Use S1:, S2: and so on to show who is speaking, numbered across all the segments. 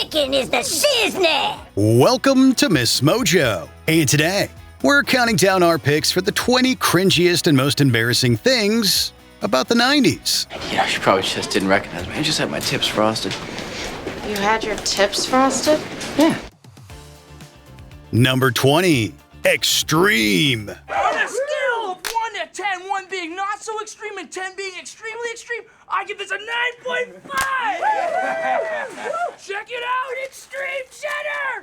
S1: chicken is the shiznit!
S2: Welcome to MsMojo, and today we're counting down our picks for the 20 cringiest and most embarrassing things about the 90s.
S3: You know, she probably just didn't recognize me. I just had my tips frosted.
S4: You had your tips frosted?
S3: Yeah.
S2: Number 20. Extreme.
S5: On a scale of 1 to 10, 1 being not so extreme and 10 being extremely extreme, I give this a 9.5! Check it out, Extreme Cheddar!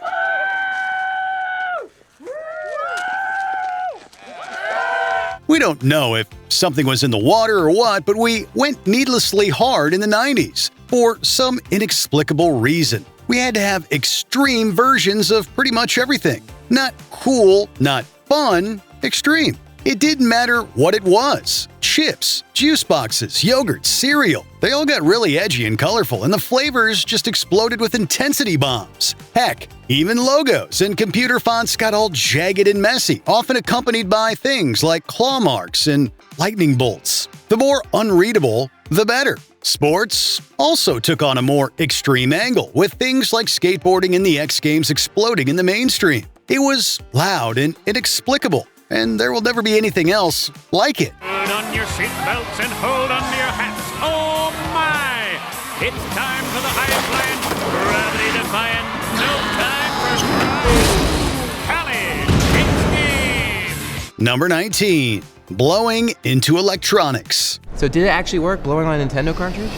S2: We don't know if something was in the water or what, but we went needlessly hard in the 90s for some inexplicable reason. We had to have extreme versions of pretty much everything. Not cool, not fun, extreme. It didn't matter what it was. Chips, juice boxes, yogurt, cereal. They all got really edgy and colorful, and the flavors just exploded with intensity bombs. Heck, even logos and computer fonts got all jagged and messy, often accompanied by things like claw marks and lightning bolts. The more unreadable, the better. Sports also took on a more extreme angle, with things like skateboarding and the X Games exploding in the mainstream. It was loud and inexplicable, and there will never be anything else like it.
S6: Put on your seatbelts and hold on to your hats. Oh my! It's time for the highest land, gravity-defying, no time for college.
S2: Number 19. Blowing into electronics.
S7: So did it actually work, blowing on a Nintendo cartridge?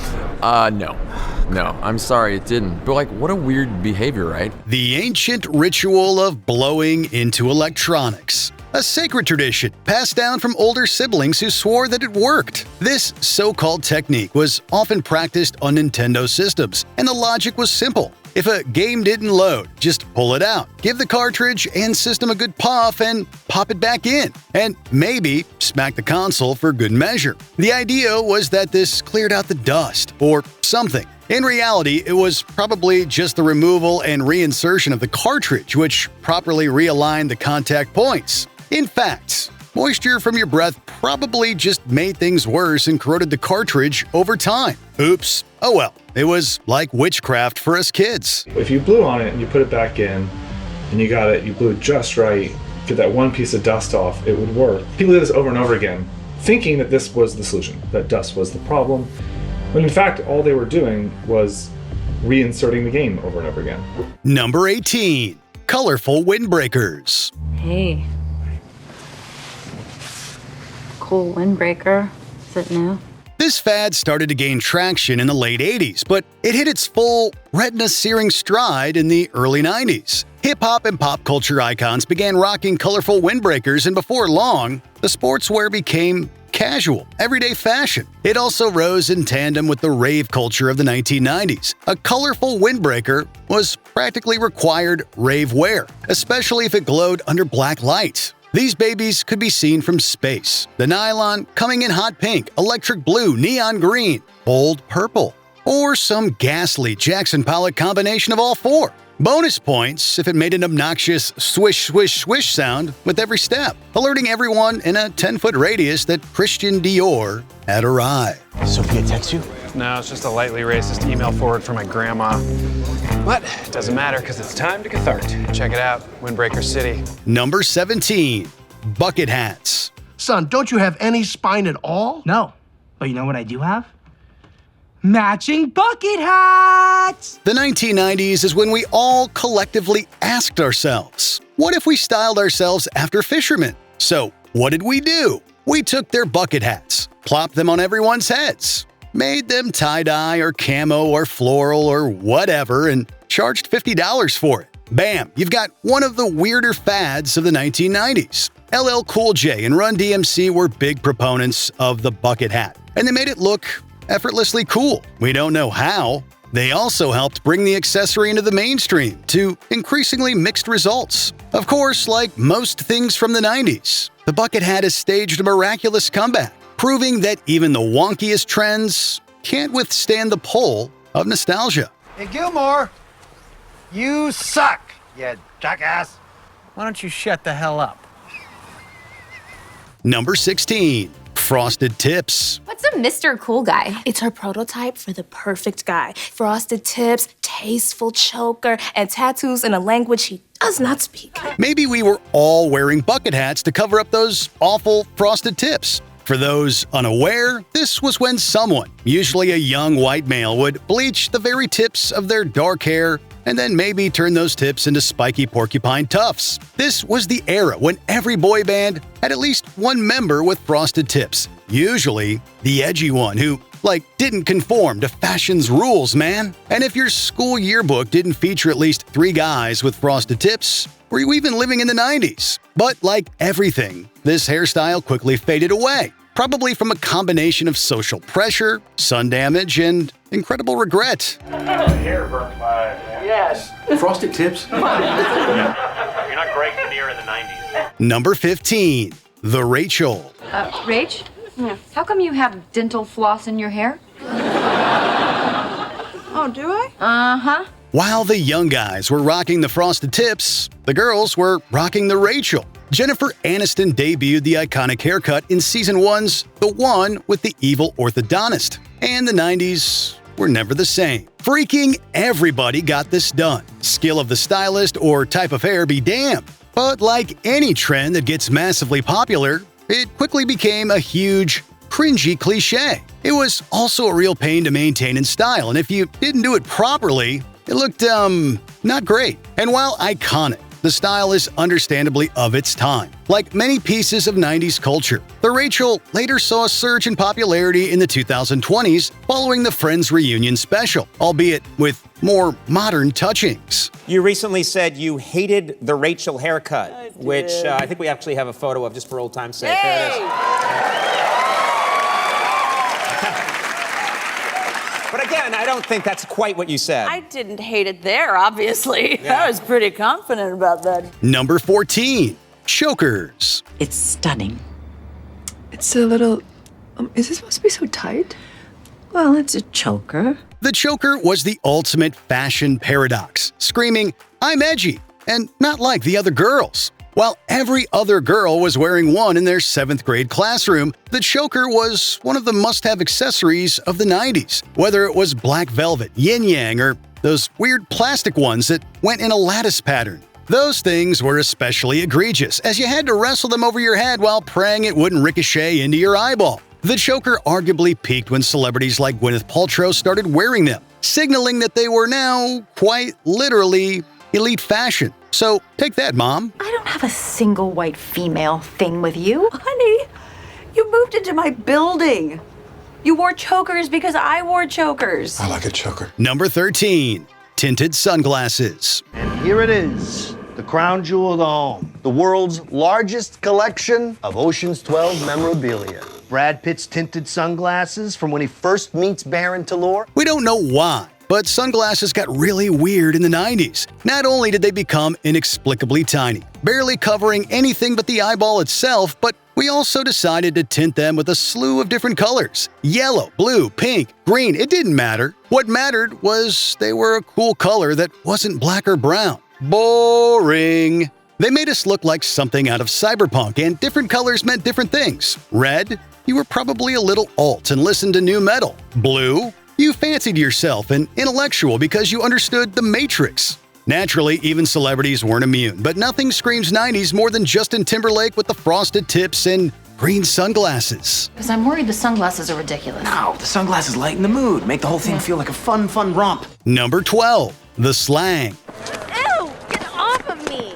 S8: No, I'm sorry, it didn't. But like, what a weird behavior, right?
S2: The ancient ritual of blowing into electronics. A sacred tradition passed down from older siblings who swore that it worked. This so-called technique was often practiced on Nintendo systems, and the logic was simple. If a game didn't load, just pull it out, give the cartridge and system a good puff, and pop it back in. And maybe smack the console for good measure. The idea was that this cleared out the dust, or something. In reality, it was probably just the removal and reinsertion of the cartridge, which properly realigned the contact points. In fact, moisture from your breath probably just made things worse and corroded the cartridge over time. Oops. Oh well. It was like witchcraft for us kids.
S9: If you blew on it and you put it back in, and you blew it just right, get that one piece of dust off, it would work. People did this over and over again, thinking that this was the solution, that dust was the problem, when in fact all they were doing was reinserting the game over and over again.
S2: Number 18. Colorful windbreakers.
S4: Hey. Cool windbreaker. Is it new?
S2: This fad started to gain traction in the late 80s, but it hit its full retina-searing stride in the early 90s. Hip-hop and pop culture icons began rocking colorful windbreakers, and before long, the sportswear became casual, everyday fashion. It also rose in tandem with the rave culture of the 1990s. A colorful windbreaker was practically required rave wear, especially if it glowed under black light. These babies could be seen from space, the nylon coming in hot pink, electric blue, neon green, bold purple, or some ghastly Jackson Pollock combination of all four. Bonus points if it made an obnoxious swish, swish, swish sound with every step, alerting everyone in a 10-foot radius that Christian Dior had arrived.
S10: Sophia text you?
S11: No, it's just a lightly racist email forward from my grandma. But it doesn't matter because it's time to cathartic. Check it out, Windbreaker City.
S2: Number 17. Bucket hats.
S10: Son, don't you have any spine at all?
S12: No. But you know what I do have? Matching bucket hats!
S2: The 1990s is when we all collectively asked ourselves, what if we styled ourselves after fishermen? So what did we do? We took their bucket hats, plopped them on everyone's heads, made them tie-dye or camo or floral or whatever, and charged $50 for it. Bam! You've got one of the weirder fads of the 1990s. LL Cool J and Run DMC were big proponents of the bucket hat, and they made it look effortlessly cool. We don't know how. They also helped bring the accessory into the mainstream to increasingly mixed results. Of course, like most things from the 90s, the bucket hat has staged a miraculous comeback, proving that even the wonkiest trends can't withstand the pull of nostalgia.
S13: Hey, Gilmore, you suck, you jackass. Why don't you shut the hell up?
S2: Number 16. frosted tips.
S14: What's a Mr. Cool Guy?
S15: It's our prototype for the perfect guy. Frosted tips, tasteful choker, and tattoos in a language he does not speak.
S2: Maybe we were all wearing bucket hats to cover up those awful frosted tips. For those unaware, this was when someone, usually a young white male, would bleach the very tips of their dark hair and then maybe turn those tips into spiky porcupine tufts. This was the era when every boy band had at least one member with frosted tips, usually the edgy one who, didn't conform to fashion's rules, man. And if your school yearbook didn't feature at least 3 guys with frosted tips, were you even living in the 90s? But like everything, this hairstyle quickly faded away, probably from a combination of social pressure, sun damage, and incredible regret.
S16: Hair burns my eyes, man.
S3: Yes. Frosted tips?
S16: You're not Greg Kinnear in the 90s.
S2: Number 15. The Rachel.
S17: Rach? Yeah. How come you have dental floss in your hair?
S18: Oh, do I?
S17: Uh-huh.
S2: While the young guys were rocking the frosted tips, the girls were rocking the Rachel. Jennifer Aniston debuted the iconic haircut in Season 1's The One with the Evil Orthodontist, and the 90s were never the same. Freaking everybody got this done. Skill of the stylist or type of hair be damned. But like any trend that gets massively popular, it quickly became a huge, cringy cliche. It was also a real pain to maintain in style, and if you didn't do it properly, it looked, not great. And while iconic, the style is understandably of its time. Like many pieces of 90s culture, the Rachel later saw a surge in popularity in the 2020s following the Friends reunion special, albeit with more modern touchings.
S19: You recently said you hated the Rachel haircut, which I think we actually have a photo of just for old time's sake.
S18: Hey!
S19: There it is. But again, I don't think that's quite what you said.
S18: I didn't hate it there, obviously.
S19: Yeah.
S18: I was pretty confident about that.
S2: Number 14. Chokers.
S20: It's stunning. It's a little... is it supposed to be so tight? Well, it's a choker.
S2: The choker was the ultimate fashion paradox, screaming, "I'm edgy," and not like the other girls. While every other girl was wearing one in their 7th grade classroom, the choker was one of the must-have accessories of the 90s, whether it was black velvet, yin-yang, or those weird plastic ones that went in a lattice pattern. Those things were especially egregious, as you had to wrestle them over your head while praying it wouldn't ricochet into your eyeball. The choker arguably peaked when celebrities like Gwyneth Paltrow started wearing them, signaling that they were now, quite literally, elite fashion. So take that, Mom.
S20: I don't have a single white female thing with you.
S18: Honey, you moved into my building. You wore chokers because I wore chokers.
S10: I like a choker.
S2: Number 13. Tinted sunglasses.
S13: And here it is, the crown jewel of the home. The world's largest collection of Ocean's 12 memorabilia. Brad Pitt's tinted sunglasses from when he first meets Baron Talor.
S2: We don't know why, but sunglasses got really weird in the 90s. Not only did they become inexplicably tiny, barely covering anything but the eyeball itself, but we also decided to tint them with a slew of different colors. Yellow, blue, pink, green, it didn't matter. What mattered was they were a cool color that wasn't black or brown. Boring. They made us look like something out of cyberpunk, and different colors meant different things. Red, you were probably a little alt and listened to nu metal. Blue, you fancied yourself an intellectual because you understood the Matrix. Naturally, even celebrities weren't immune, but nothing screams 90s more than Justin Timberlake with the frosted tips and green sunglasses.
S17: Because I'm worried the sunglasses are ridiculous.
S3: No, the sunglasses lighten the mood, make the whole thing feel like a fun romp.
S2: Number 12. The Slang.
S1: Ew! Get off of me!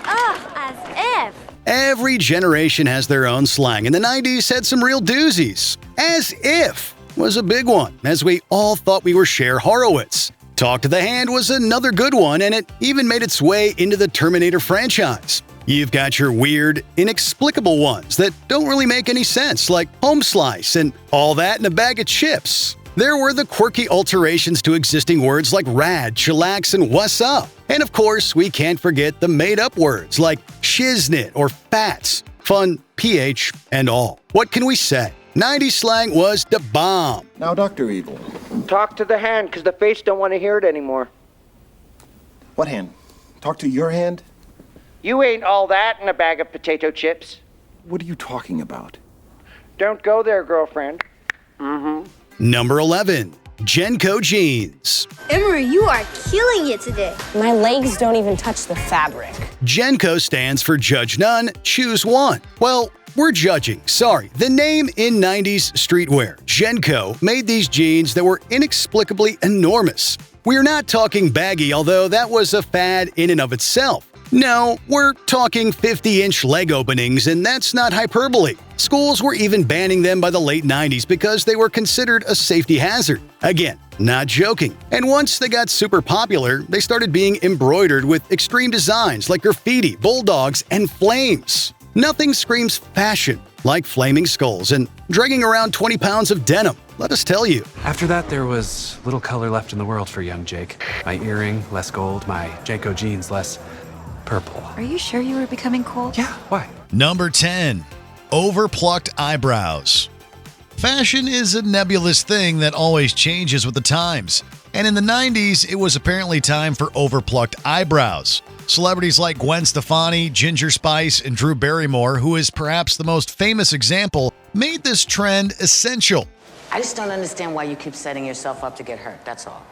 S1: Ugh, as if.
S2: Every generation has their own slang, and the 90s had some real doozies. As if was a big one, as we all thought we were Cher Horowitz. Talk to the Hand was another good one, and it even made its way into the Terminator franchise. You've got your weird, inexplicable ones that don't really make any sense, like home slice and all that in a bag of chips. There were the quirky alterations to existing words like rad, chillax, and what's up. And of course, we can't forget the made-up words like shiznit or fats, fun, ph, and all. What can we say? 90s slang was the bomb.
S10: Now, Dr. Evil.
S21: Talk to the hand, because the face don't want to hear it anymore.
S10: What hand? Talk to your hand?
S21: You ain't all that in a bag of potato chips.
S10: What are you talking about?
S21: Don't go there, girlfriend. Mm-hmm.
S2: Number 11. Jnco jeans.
S1: Emery, you are killing it today.
S14: My legs don't even touch the fabric.
S2: Jnco stands for Judge None, Choose One. Well, we're judging. Sorry. The name in 90s streetwear. Jnco made these jeans that were inexplicably enormous. We're not talking baggy, although that was a fad in and of itself. No, we're talking 50-inch leg openings, and that's not hyperbole. Schools were even banning them by the late 90s because they were considered a safety hazard. Again, not joking. And once they got super popular, they started being embroidered with extreme designs like graffiti, bulldogs, and flames. Nothing screams fashion like flaming skulls and dragging around 20 pounds of denim, let us tell you.
S11: After that, there was little color left in the world for young Jake. My earring, less gold. My Jnco jeans, less purple.
S22: Are you sure you were becoming cool?
S11: Yeah, why?
S2: Number 10. Overplucked eyebrows. Fashion is a nebulous thing that always changes with the times. And in the 90s, it was apparently time for overplucked eyebrows. Celebrities like Gwen Stefani, Ginger Spice, and Drew Barrymore, who is perhaps the most famous example, made this trend essential.
S23: I just don't understand why you keep setting yourself up to get hurt, that's all.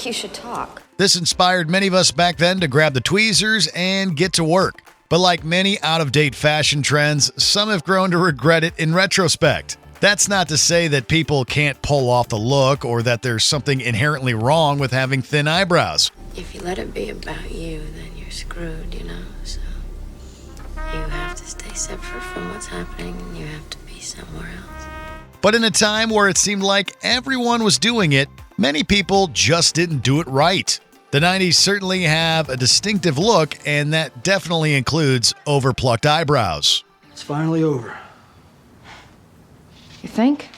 S22: You should talk.
S2: This inspired many of us back then to grab the tweezers and get to work. But like many out-of-date fashion trends, some have grown to regret it in retrospect. That's not to say that people can't pull off the look or that there's something inherently wrong with having thin eyebrows.
S4: If you let it be about you, then you're screwed, you know? So you have to stay separate from what's happening and you have to be somewhere else.
S2: But in a time where it seemed like everyone was doing it, many people just didn't do it right. The 90s certainly have a distinctive look, and that definitely includes overplucked eyebrows.
S12: It's finally over.
S22: You think?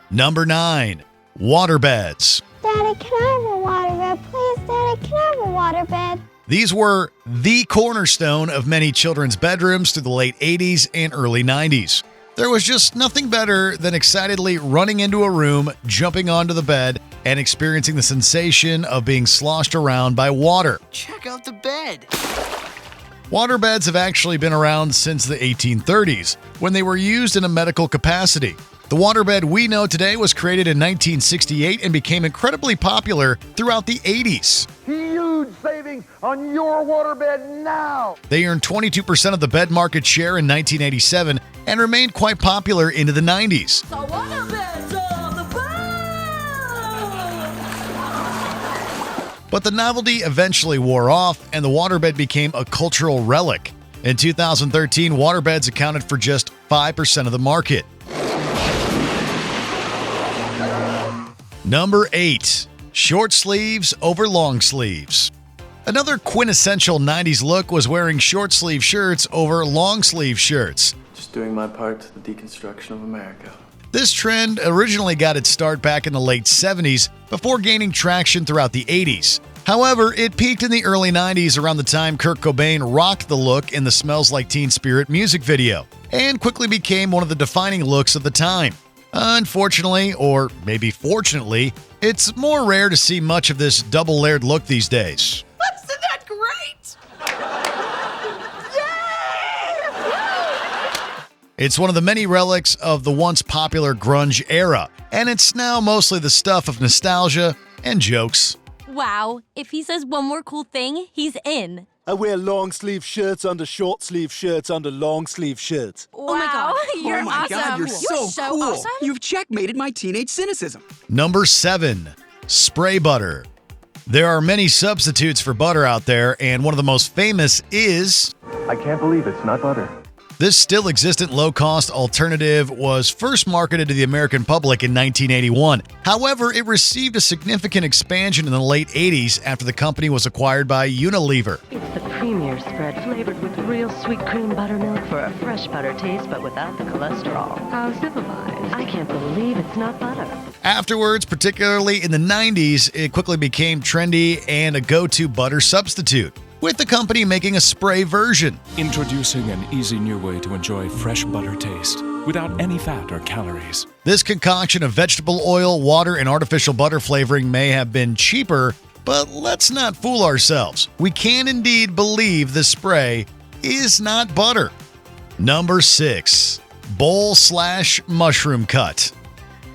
S2: Number 9. Waterbeds.
S1: Daddy, can I have a waterbed? Please, Daddy, can I have a waterbed?
S2: These were the cornerstone of many children's bedrooms through the late 80s and early 90s. There was just nothing better than excitedly running into a room, jumping onto the bed, and experiencing the sensation of being sloshed around by water.
S12: Check out the bed.
S2: Waterbeds have actually been around since the 1830s, when they were used in a medical capacity. The waterbed we know today was created in 1968 and became incredibly popular throughout the 80s.
S24: Huge savings on your waterbed now!
S2: They earned 22% of the bed market share in 1987 and remained quite popular into the 90s.
S5: The waterbeds are the best!
S2: But the novelty eventually wore off, and the waterbed became a cultural relic. In 2013, waterbeds accounted for just 5% of the market. Number 8. Short sleeves over long sleeves. Another quintessential 90s look was wearing short sleeve shirts over long sleeve shirts.
S25: Just doing my part to the deconstruction of America.
S2: This trend originally got its start back in the late 70s before gaining traction throughout the 80s. However, it peaked in the early 90s around the time Kurt Cobain rocked the look in the Smells Like Teen Spirit music video, and quickly became one of the defining looks of the time. Unfortunately, or maybe fortunately, it's more rare to see much of this double-layered look these days.
S5: Isn't that great?
S2: It's one of the many relics of the once popular grunge era, and it's now mostly the stuff of nostalgia and jokes.
S1: Wow, if he says one more cool thing, he's in.
S26: I wear long sleeve shirts under short sleeve shirts under long sleeve shirts.
S1: Wow, oh my God. You're
S12: oh my
S1: awesome.
S12: God, you're so cool.
S1: Awesome.
S12: You've checkmated my teenage cynicism.
S2: Number 7. Spray butter. There are many substitutes for butter out there, and one of the most famous is...
S25: I can't believe it's not butter.
S2: This still existent low-cost alternative was first marketed to the American public in 1981. However, it received a significant expansion in the late 80s after the company was acquired by Unilever.
S27: It's the premier spread flavored with real sweet cream buttermilk for a fresh butter taste, but without the cholesterol. How civilized. I can't believe it's not butter.
S2: Afterwards, particularly in the 90s, it quickly became trendy and a go-to butter substitute, with the company making a spray version.
S28: Introducing an easy new way to enjoy fresh butter taste without any fat or calories.
S2: This concoction of vegetable oil, water, and artificial butter flavoring may have been cheaper, but let's not fool ourselves. We can indeed believe the spray is not butter. Number 6. Bowl/mushroom cut.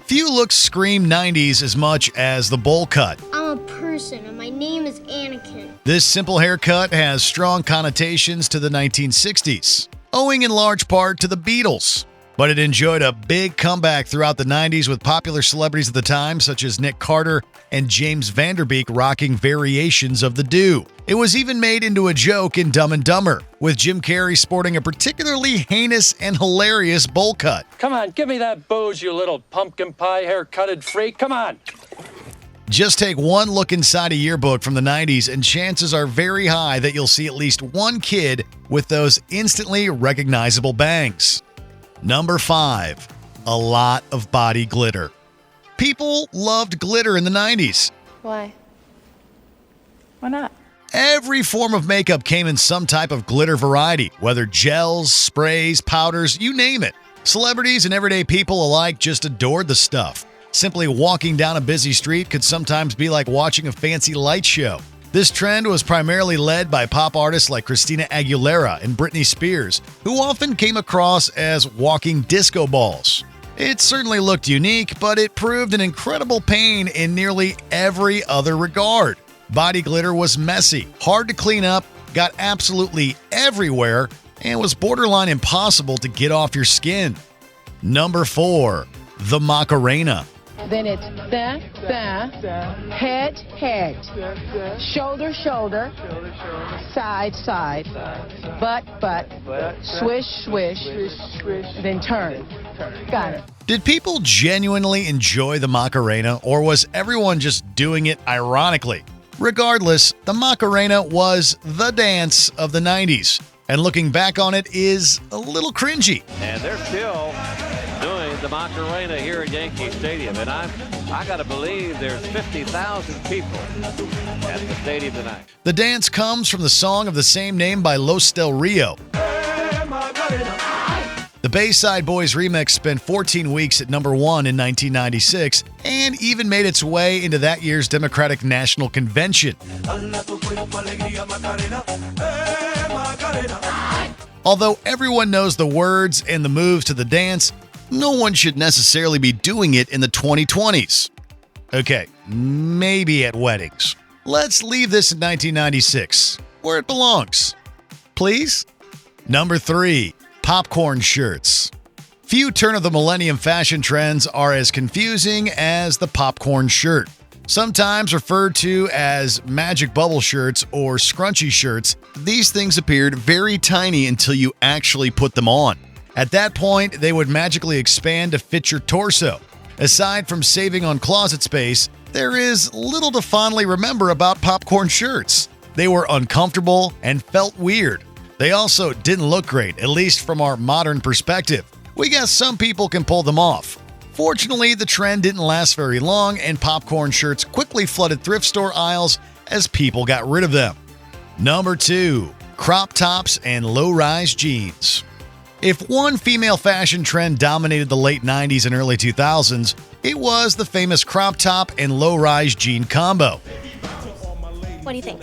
S2: Few looks scream 90s as much as the bowl cut.
S6: I'm a person and my name is Anakin.
S2: This simple haircut has strong connotations to the 1960s, owing in large part to the Beatles. But it enjoyed a big comeback throughout the 90s with popular celebrities at the time such as Nick Carter and James Van Der Beek rocking variations of the do. It was even made into a joke in Dumb and Dumber, with Jim Carrey sporting a particularly heinous and hilarious bowl cut.
S7: Come on, give me that booze, you little pumpkin pie haircutted freak. Come on.
S2: Just take one look inside a yearbook from the 90s and chances are very high that you'll see at least one kid with those instantly recognizable bangs. Number 5, a lot of body glitter. People loved glitter in the 90s.
S22: Why? Why not?
S2: Every form of makeup came in some type of glitter variety, whether gels, sprays, powders, you name it. Celebrities and everyday people alike just adored the stuff. Simply walking down a busy street could sometimes be like watching a fancy light show. This trend was primarily led by pop artists like Christina Aguilera and Britney Spears, who often came across as walking disco balls. It certainly looked unique, but it proved an incredible pain in nearly every other regard. Body glitter was messy, hard to clean up, got absolutely everywhere, and was borderline impossible to get off your skin. Number 4, the Macarena.
S8: Then it's head, shoulder, side, butt, swish, then turn. Got it.
S2: Did people genuinely enjoy the Macarena, or was everyone just doing it ironically? Regardless, the Macarena was the dance of the 90s, and looking back on it is a little cringy.
S9: And they're still doing the Macarena here at Yankee Stadium, and I gotta believe there's 50,000 people at the stadium tonight.
S2: The dance comes from the song of the same name by Los Del Rio. The Bayside Boys remix spent 14 weeks at number 1 in 1996 and even made its way into that year's Democratic National Convention. Although everyone knows the words and the moves to the dance, no one should necessarily be doing it in the 2020s. Okay, maybe at weddings. Let's leave this in 1996, where it belongs. Please? Number 3, popcorn shirts. Few turn-of-the-millennium fashion trends are as confusing as the popcorn shirt. Sometimes referred to as magic bubble shirts or scrunchy shirts, these things appeared very tiny until you actually put them on. At that point, they would magically expand to fit your torso. Aside from saving on closet space, there is little to fondly remember about popcorn shirts. They were uncomfortable and felt weird. They also didn't look great, at least from our modern perspective. We guess some people can pull them off. Fortunately, the trend didn't last very long, and popcorn shirts quickly flooded thrift store aisles as people got rid of them. Number 2, crop tops and low-rise jeans. If one female fashion trend dominated the late 90s and early 2000s, it was the famous crop top and low-rise jean combo.
S1: What do you think?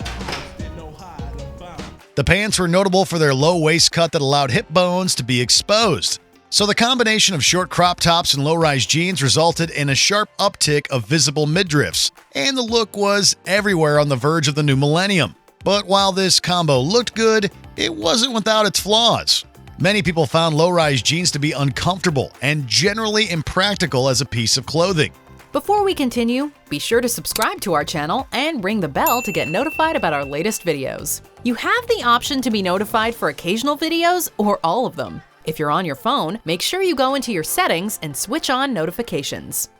S2: The pants were notable for their low waist cut that allowed hip bones to be exposed. So the combination of short crop tops and low-rise jeans resulted in a sharp uptick of visible midriffs, and the look was everywhere on the verge of the new millennium. But while this combo looked good, it wasn't without its flaws. Many people found low-rise jeans to be uncomfortable and generally impractical as a piece of clothing.
S15: Before we continue, be sure to subscribe to our channel and ring the bell to get notified about our latest videos. You have the option to be notified for occasional videos or all of them. If you're on your phone, make sure you go into your settings and switch on notifications.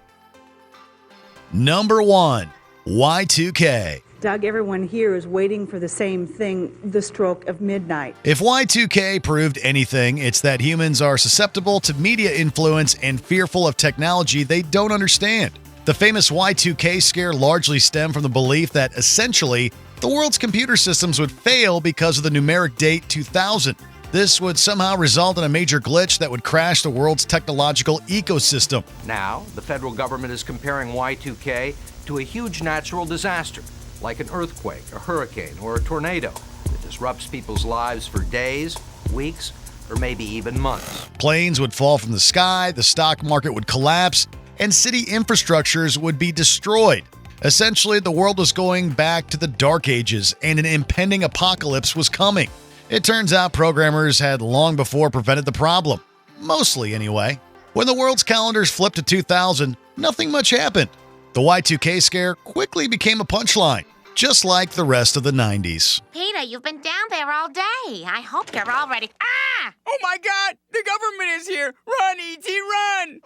S2: Number 1, Y2K.
S16: Doug, everyone here is waiting for the same thing, the stroke of midnight.
S2: If Y2K proved anything, it's that humans are susceptible to media influence and fearful of technology they don't understand. The famous Y2K scare largely stemmed from the belief that, essentially, the world's computer systems would fail because of the numeric date 2000. This would somehow result in a major glitch that would crash the world's technological ecosystem.
S19: Now, the federal government is comparing Y2K to a huge natural disaster, like an earthquake, a hurricane, or a tornado that disrupts people's lives for days, weeks, or maybe even months.
S2: Planes would fall from the sky, the stock market would collapse, and city infrastructures would be destroyed. Essentially, the world was going back to the Dark Ages, and an impending apocalypse was coming. It turns out programmers had long before prevented the problem. Mostly, anyway. When the world's calendars flipped to 2000, nothing much happened. The Y2K scare quickly became a punchline, just like the rest of the 90s.
S3: Peter, you've been down there all day. I hope you're all ready. Ah!
S5: Oh my God! The government is here! Run, E.T., run!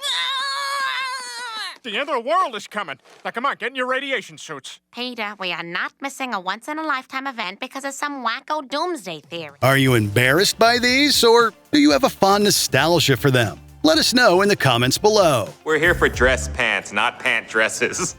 S10: The end of the world is coming. Now, come on, get in your radiation suits.
S3: Peter, we are not missing a once-in-a-lifetime event because of some wacko doomsday theory.
S2: Are you embarrassed by these, or do you have a fond nostalgia for them? Let us know in the comments below.
S13: We're here for dress pants, not pant dresses.